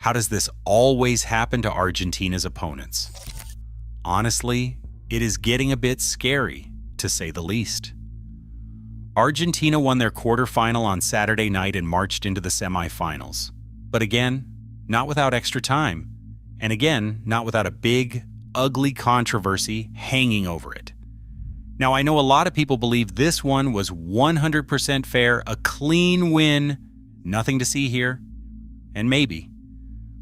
How does this always happen to Argentina's opponents? Honestly, it is getting a bit scary, to say the least. Argentina won their quarterfinal on Saturday night and marched into the semifinals. But again, not without extra time. And again, not without a big, ugly controversy hanging over it. Now, I know a lot of people believe this one was 100% fair, a clean win, nothing to see here, and maybe.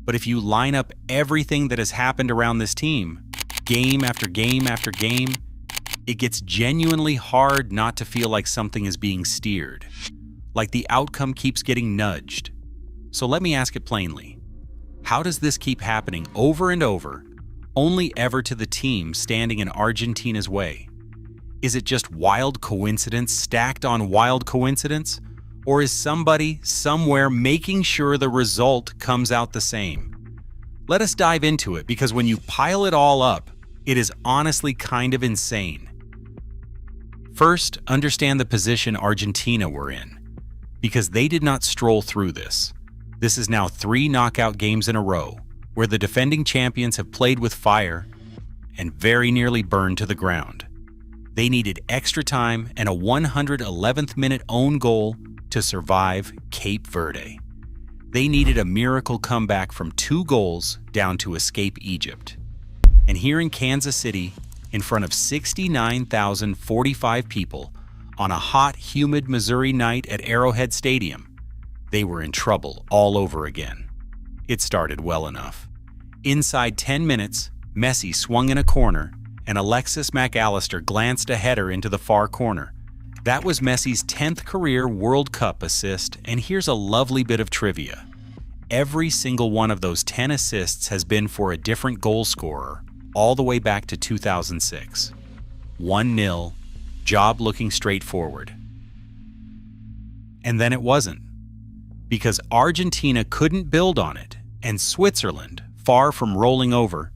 But if you line up everything that has happened around this team, game after game after game, it gets genuinely hard not to feel like something is being steered, like the outcome keeps getting nudged. So let me ask it plainly. How does this keep happening over and over, only ever to the team standing in Argentina's way? Is it just wild coincidence stacked on wild coincidence? Or is somebody, somewhere, making sure the result comes out the same? Let us dive into it, because when you pile it all up, it is honestly kind of insane. First, understand the position Argentina were in, because they did not stroll through this. This is now 3 knockout games in a row, where the defending champions have played with fire and very nearly burned to the ground. They needed extra time and a 111th minute own goal to survive Cape Verde. They needed a miracle comeback from 2 goals down to escape Egypt. And here in Kansas City, in front of 69,045 people, on a hot, humid Missouri night at Arrowhead Stadium, they were in trouble all over again. It started well enough. Inside 10 minutes, Messi swung in a corner, and Alexis McAllister glanced a header into the far corner. That was Messi's 10th career World Cup assist, and here's a lovely bit of trivia. Every single one of those 10 assists has been for a different goal scorer, all the way back to 2006. 1-0, job looking straightforward. And then it wasn't, because Argentina couldn't build on it, and Switzerland, far from rolling over,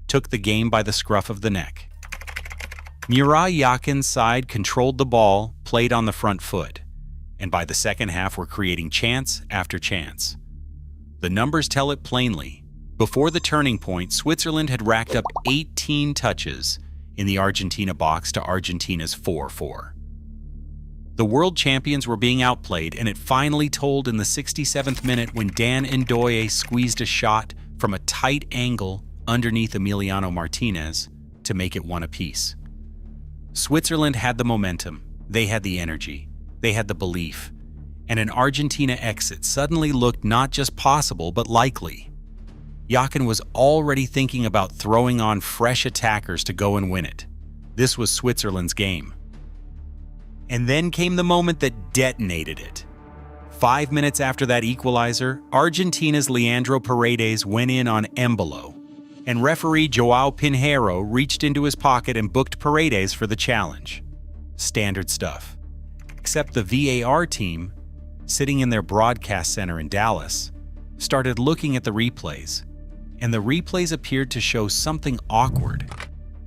took the game by the scruff of the neck. Murat Yakin's side controlled the ball, played on the front foot, and by the second half were creating chance after chance. The numbers tell it plainly. Before the turning point, Switzerland had racked up 18 touches in the Argentina box to Argentina's 4-4. The world champions were being outplayed, and it finally told in the 67th minute when Dan Ndoye squeezed a shot from a tight angle underneath Emiliano Martinez to make it 1 apiece. Switzerland had the momentum, they had the energy, they had the belief, and an Argentina exit suddenly looked not just possible but likely. Yakin was already thinking about throwing on fresh attackers to go and win it. This was Switzerland's game. And then came the moment that detonated it. 5 minutes after that equalizer, Argentina's Leandro Paredes went in on Embolo, and referee João Pinheiro reached into his pocket and booked Paredes for the challenge. Standard stuff. Except the VAR team, sitting in their broadcast center in Dallas, started looking at the replays, and the replays appeared to show something awkward,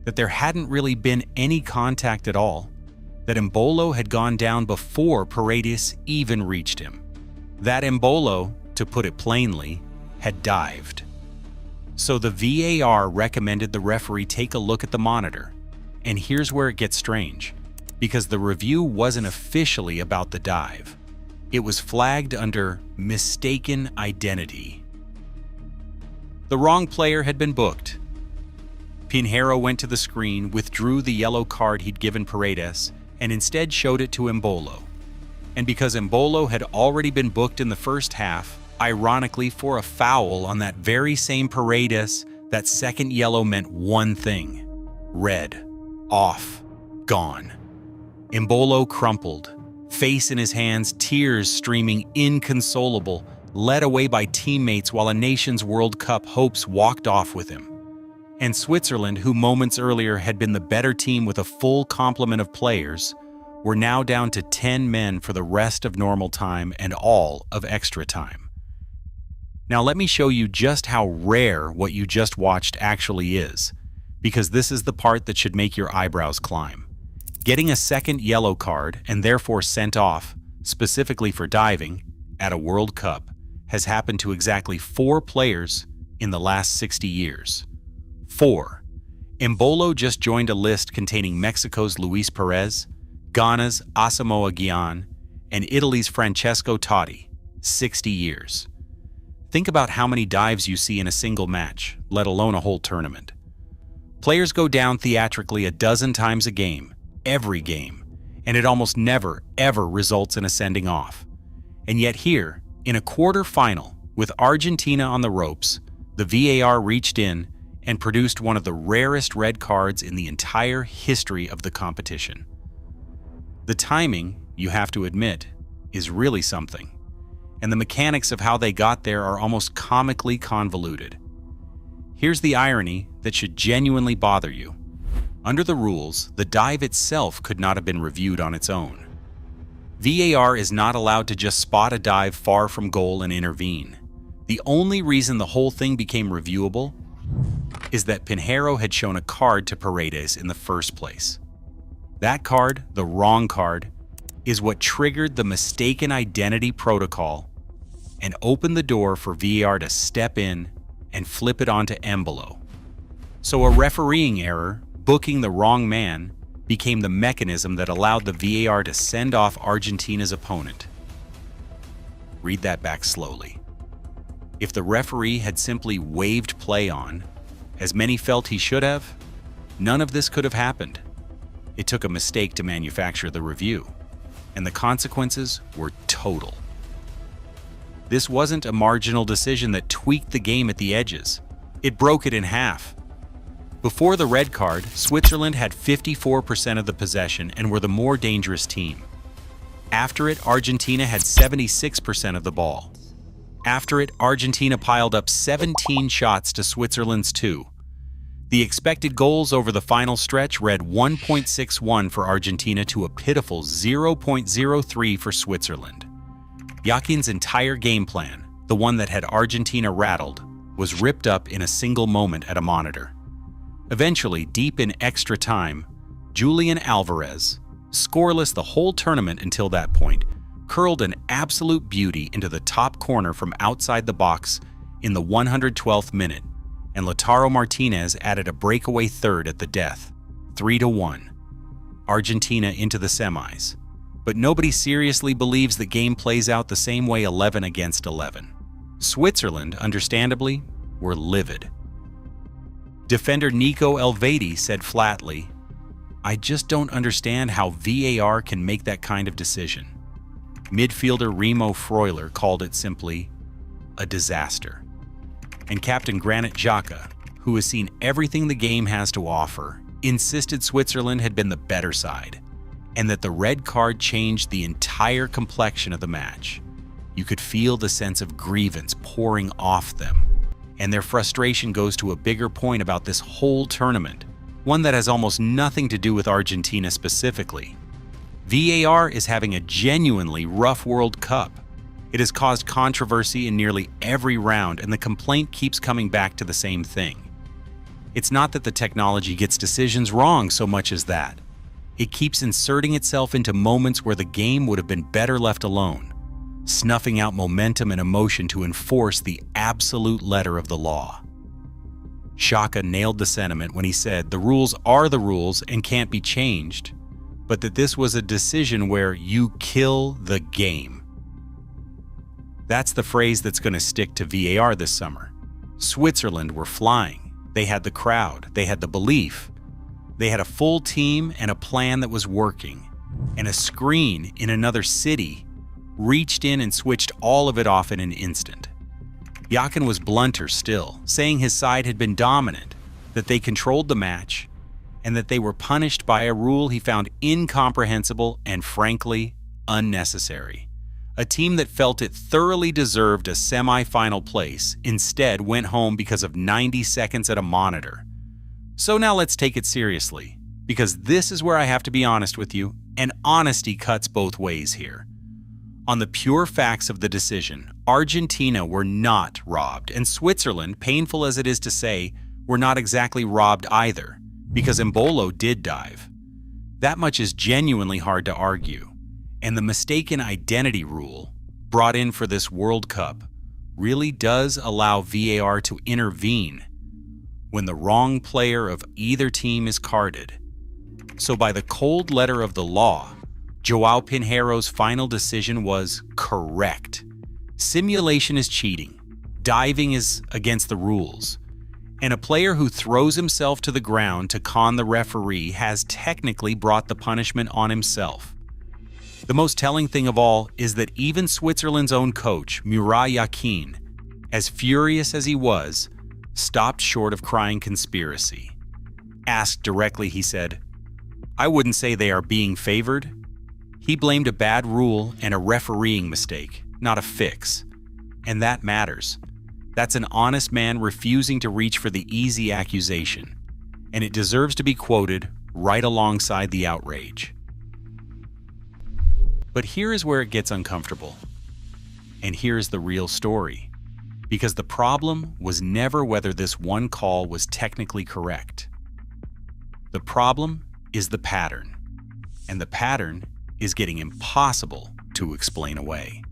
that there hadn't really been any contact at all, that Embolo had gone down before Paredes even reached him. That Embolo, to put it plainly, had dived. So the VAR recommended the referee take a look at the monitor. And here's where it gets strange, because the review wasn't officially about the dive. It was flagged under mistaken identity. The wrong player had been booked. Pinheiro went to the screen, withdrew the yellow card he'd given Paredes, and instead showed it to Embolo. And because Embolo had already been booked in the first half, ironically for a foul on that very same Paredes, that second yellow meant one thing: red, off, gone. Embolo crumpled, face in his hands, tears streaming inconsolable, led away by teammates while a nation's World Cup hopes walked off with him. And Switzerland, who moments earlier had been the better team with a full complement of players, were now down to 10 men for the rest of normal time and all of extra time. Now let me show you just how rare what you just watched actually is, because this is the part that should make your eyebrows climb. Getting a second yellow card, and therefore sent off, specifically for diving, at a World Cup, has happened to exactly 4 players in the last 60 years. 4. Embolo just joined a list containing Mexico's Luis Perez, Ghana's Asamoah Gyan, and Italy's Francesco Totti. 60 years. Think about how many dives you see in a single match, let alone a whole tournament. Players go down theatrically a dozen times a game, every game, and it almost never, ever results in a sending off. And yet here, in a quarter-final, with Argentina on the ropes, the VAR reached in and produced one of the rarest red cards in the entire history of the competition. The timing, you have to admit, is really something, and the mechanics of how they got there are almost comically convoluted. Here's the irony that should genuinely bother you. Under the rules, the dive itself could not have been reviewed on its own. VAR is not allowed to just spot a dive far from goal and intervene. The only reason the whole thing became reviewable is that Pinheiro had shown a card to Paredes in the first place. That card, the wrong card, is what triggered the mistaken identity protocol and opened the door for VAR to step in and flip it onto Embolo. So a refereeing error, booking the wrong man, became the mechanism that allowed the VAR to send off Argentina's opponent. Read that back slowly. If the referee had simply waved play on, as many felt he should have, none of this could have happened. It took a mistake to manufacture the review, and the consequences were total. This wasn't a marginal decision that tweaked the game at the edges. It broke it in half. Before the red card, Switzerland had 54% of the possession and were the more dangerous team. After it, Argentina had 76% of the ball. After it, Argentina piled up 17 shots to Switzerland's 2. The expected goals over the final stretch read 1.61 for Argentina to a pitiful 0.03 for Switzerland. Yakin's entire game plan, the one that had Argentina rattled, was ripped up in a single moment at a monitor. Eventually, deep in extra time, Julian Alvarez, scoreless the whole tournament until that point, curled an absolute beauty into the top corner from outside the box in the 112th minute, and Lautaro Martinez added a breakaway third at the death, 3-1. Argentina into the semis. But nobody seriously believes the game plays out the same way 11 against 11. Switzerland, understandably, were livid. Defender Nico Elvedi said flatly, "I just don't understand how VAR can make that kind of decision." Midfielder Remo Freuler called it simply a disaster. And Captain Granit Xhaka, who has seen everything the game has to offer, insisted Switzerland had been the better side, and that the red card changed the entire complexion of the match. You could feel the sense of grievance pouring off them, and their frustration goes to a bigger point about this whole tournament, one that has almost nothing to do with Argentina specifically. VAR is having a genuinely rough World Cup. It has caused controversy in nearly every round, and the complaint keeps coming back to the same thing. It's not that the technology gets decisions wrong so much as that. It keeps inserting itself into moments where the game would have been better left alone, snuffing out momentum and emotion to enforce the absolute letter of the law. Xhaka nailed the sentiment when he said the rules are the rules and can't be changed, but that this was a decision where you kill the game. That's the phrase that's going to stick to VAR this summer. Switzerland were flying. They had the crowd. They had the belief. They had a full team and a plan that was working. And a screen in another city reached in and switched all of it off in an instant. Yakin was blunter still, saying his side had been dominant, that they controlled the match, and that they were punished by a rule he found incomprehensible and frankly unnecessary. A team that felt it thoroughly deserved a semi-final place instead went home because of 90 seconds at a monitor. So now let's take it seriously, because this is where I have to be honest with you, and honesty cuts both ways here. On the pure facts of the decision, Argentina were not robbed, and Switzerland, painful as it is to say, were not exactly robbed either, because Embolo did dive. That much is genuinely hard to argue, and the mistaken identity rule, brought in for this World Cup, really does allow VAR to intervene when the wrong player of either team is carded. So by the cold letter of the law, João Pinheiro's final decision was correct. Simulation is cheating, diving is against the rules, and a player who throws himself to the ground to con the referee has technically brought the punishment on himself. The most telling thing of all is that even Switzerland's own coach, Murat Yakin, as furious as he was, stopped short of crying conspiracy. Asked directly, he said, "I wouldn't say they are being favored." He blamed a bad rule and a refereeing mistake, not a fix. And that matters. That's an honest man refusing to reach for the easy accusation. And it deserves to be quoted right alongside the outrage. But here is where it gets uncomfortable. And here is the real story. Because the problem was never whether this one call was technically correct. The problem is the pattern. And the pattern is getting impossible to explain away.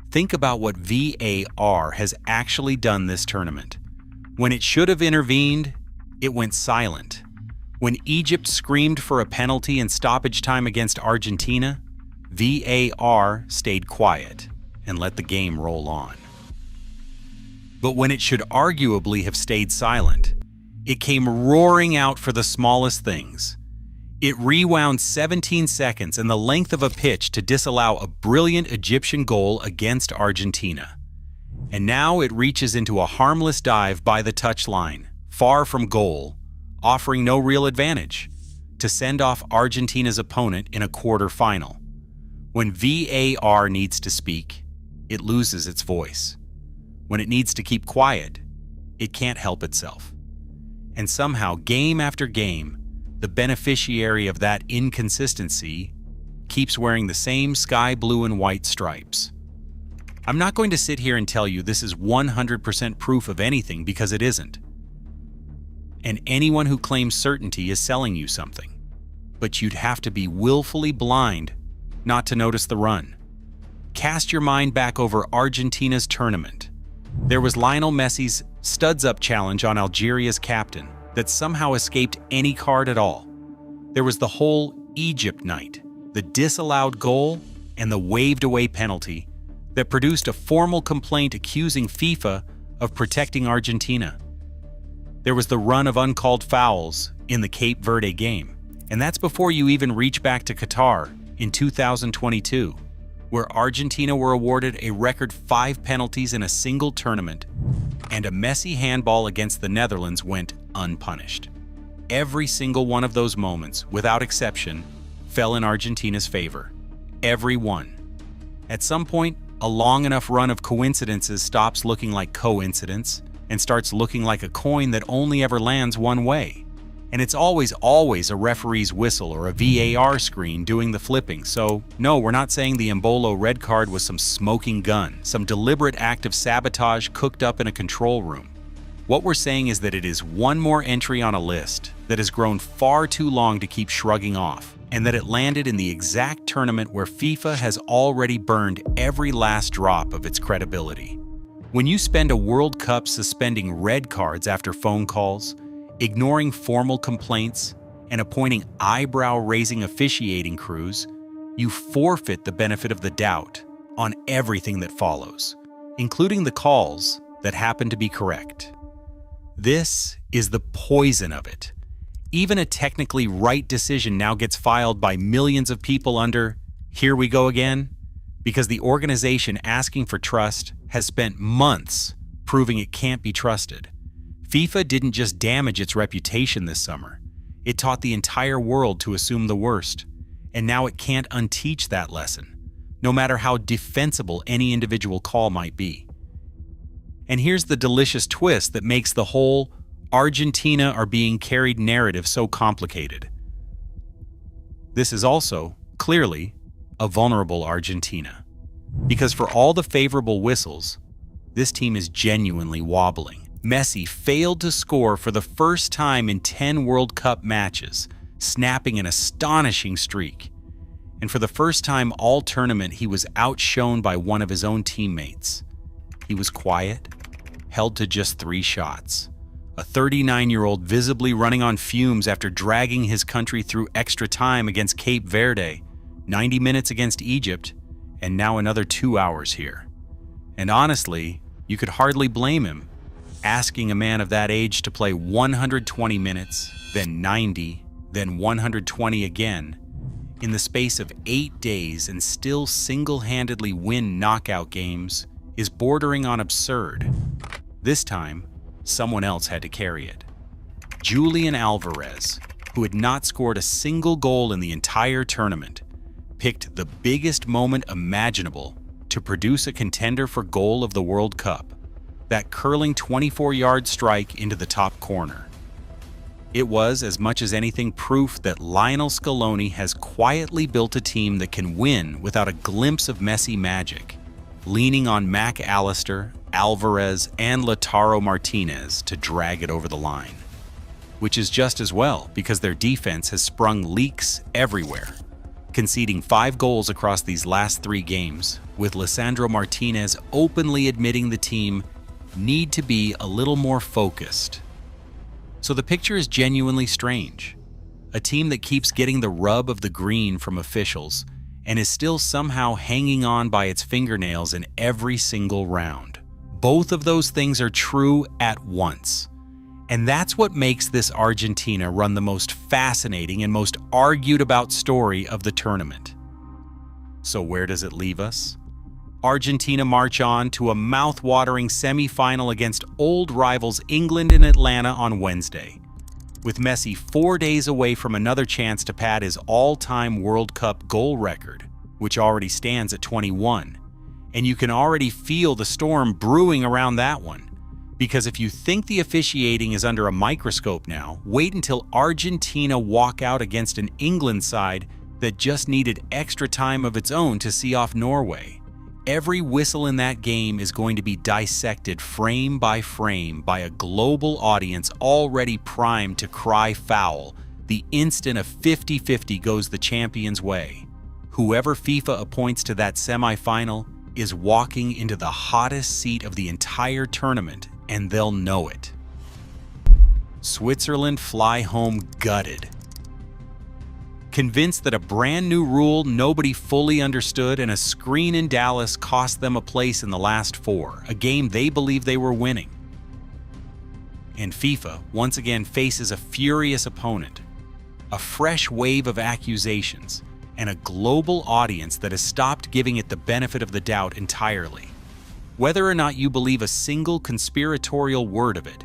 Think about what VAR has actually done this tournament. When it should have intervened, it went silent. When Egypt screamed for a penalty in stoppage time against Argentina, VAR stayed quiet and let the game roll on. But when it should arguably have stayed silent, it came roaring out for the smallest things. It rewound 17 seconds and the length of a pitch to disallow a brilliant Egyptian goal against Argentina. And now it reaches into a harmless dive by the touchline, far from goal, offering no real advantage, to send off Argentina's opponent in a quarter-final. When VAR needs to speak, it loses its voice. When it needs to keep quiet, it can't help itself. And somehow, game after game, the beneficiary of that inconsistency keeps wearing the same sky blue and white stripes. I'm not going to sit here and tell you this is 100% proof of anything, because it isn't. And anyone who claims certainty is selling you something. But you'd have to be willfully blind not to notice the run. Cast your mind back over Argentina's tournament. There was Lionel Messi's studs-up challenge on Algeria's captain that somehow escaped any card at all. There was the whole Egypt night, the disallowed goal, and the waved-away penalty that produced a formal complaint accusing FIFA of protecting Argentina. There was the run of uncalled fouls in the Cape Verde game, and that's before you even reach back to Qatar in 2022, where Argentina were awarded a record 5 penalties in a single tournament, and a messy handball against the Netherlands went unpunished. Every single one of those moments, without exception, fell in Argentina's favor. Every one. At some point, a long enough run of coincidences stops looking like coincidence and starts looking like a coin that only ever lands one way. And it's always a referee's whistle or a VAR screen doing the flipping. So no, we're not saying the Embolo red card was some smoking gun, some deliberate act of sabotage cooked up in a control room. What we're saying is that it is one more entry on a list that has grown far too long to keep shrugging off, and that it landed in the exact tournament where FIFA has already burned every last drop of its credibility. When you spend a World Cup suspending red cards after phone calls, ignoring formal complaints, and appointing eyebrow-raising officiating crews, you forfeit the benefit of the doubt on everything that follows, including the calls that happen to be correct. This is the poison of it. Even a technically right decision now gets filed by millions of people under "here we go again," because the organization asking for trust has spent months proving it can't be trusted. FIFA didn't just damage its reputation this summer. It taught the entire world to assume the worst, and now it can't unteach that lesson, no matter how defensible any individual call might be. And here's the delicious twist that makes the whole Argentina are being carried narrative so complicated. This is also, clearly, a vulnerable Argentina. Because for all the favorable whistles, this team is genuinely wobbling. Messi failed to score for the first time in 10 World Cup matches, snapping an astonishing streak. And for the first time all tournament, he was outshone by one of his own teammates. he was quiet, held to just 3 shots. A 39-year-old visibly running on fumes after dragging his country through extra time against Cape Verde, 90 minutes against Egypt, and now another 2 hours here. And honestly, you could hardly blame him, asking a man of that age to play 120 minutes, then 90, then 120 again, in the space of 8 days and still single-handedly win knockout games is bordering on absurd. This time, someone else had to carry it. Julian Alvarez, who had not scored a single goal in the entire tournament, picked the biggest moment imaginable to produce a contender for goal of the World Cup, that curling 24-yard strike into the top corner. It was, as much as anything, proof that Lionel Scaloni has quietly built a team that can win without a glimpse of Messi magic, leaning on Mac Allister, Alvarez, and Lautaro Martinez to drag it over the line. Which is just as well, because their defense has sprung leaks everywhere, conceding 5 goals across these last 3 games, with Lisandro Martinez openly admitting the team need to be a little more focused. So the picture is genuinely strange. A team that keeps getting the rub of the green from officials and is still somehow hanging on by its fingernails in every single round. Both of those things are true at once. And that's what makes this Argentina run the most fascinating and most argued about story of the tournament. So where does it leave us? Argentina march on to a mouth-watering semi-final against old rivals England and Atlanta on Wednesday, with Messi 4 days away from another chance to pad his all-time World Cup goal record, which already stands at 21. And you can already feel the storm brewing around that one. Because if you think the officiating is under a microscope now, wait until Argentina walk out against an England side that just needed extra time of its own to see off Norway. Every whistle in that game is going to be dissected frame by a global audience already primed to cry foul the instant a 50-50 goes the champion's way. Whoever FIFA appoints to that semi-final is walking into the hottest seat of the entire tournament, and they'll know it. Switzerland fly home gutted, convinced that a brand new rule nobody fully understood and a screen in Dallas cost them a place in the last 4, a game they believed they were winning. And FIFA once again faces a furious opponent, a fresh wave of accusations, and a global audience that has stopped giving it the benefit of the doubt entirely. Whether or not you believe a single conspiratorial word of it,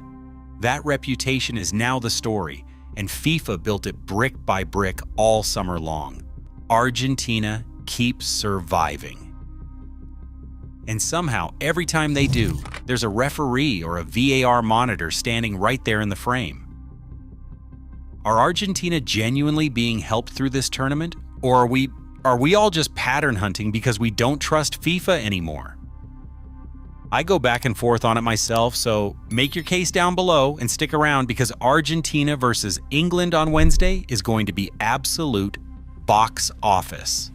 that reputation is now the story, and FIFA built it brick by brick all summer long. Argentina keeps surviving. And somehow, every time they do, there's a referee or a VAR monitor standing right there in the frame. Are Argentina genuinely being helped through this tournament? Or are we all just pattern hunting because we don't trust FIFA anymore? I go back and forth on it myself, so make your case down below and stick around because Argentina versus England on Wednesday is going to be absolute box office.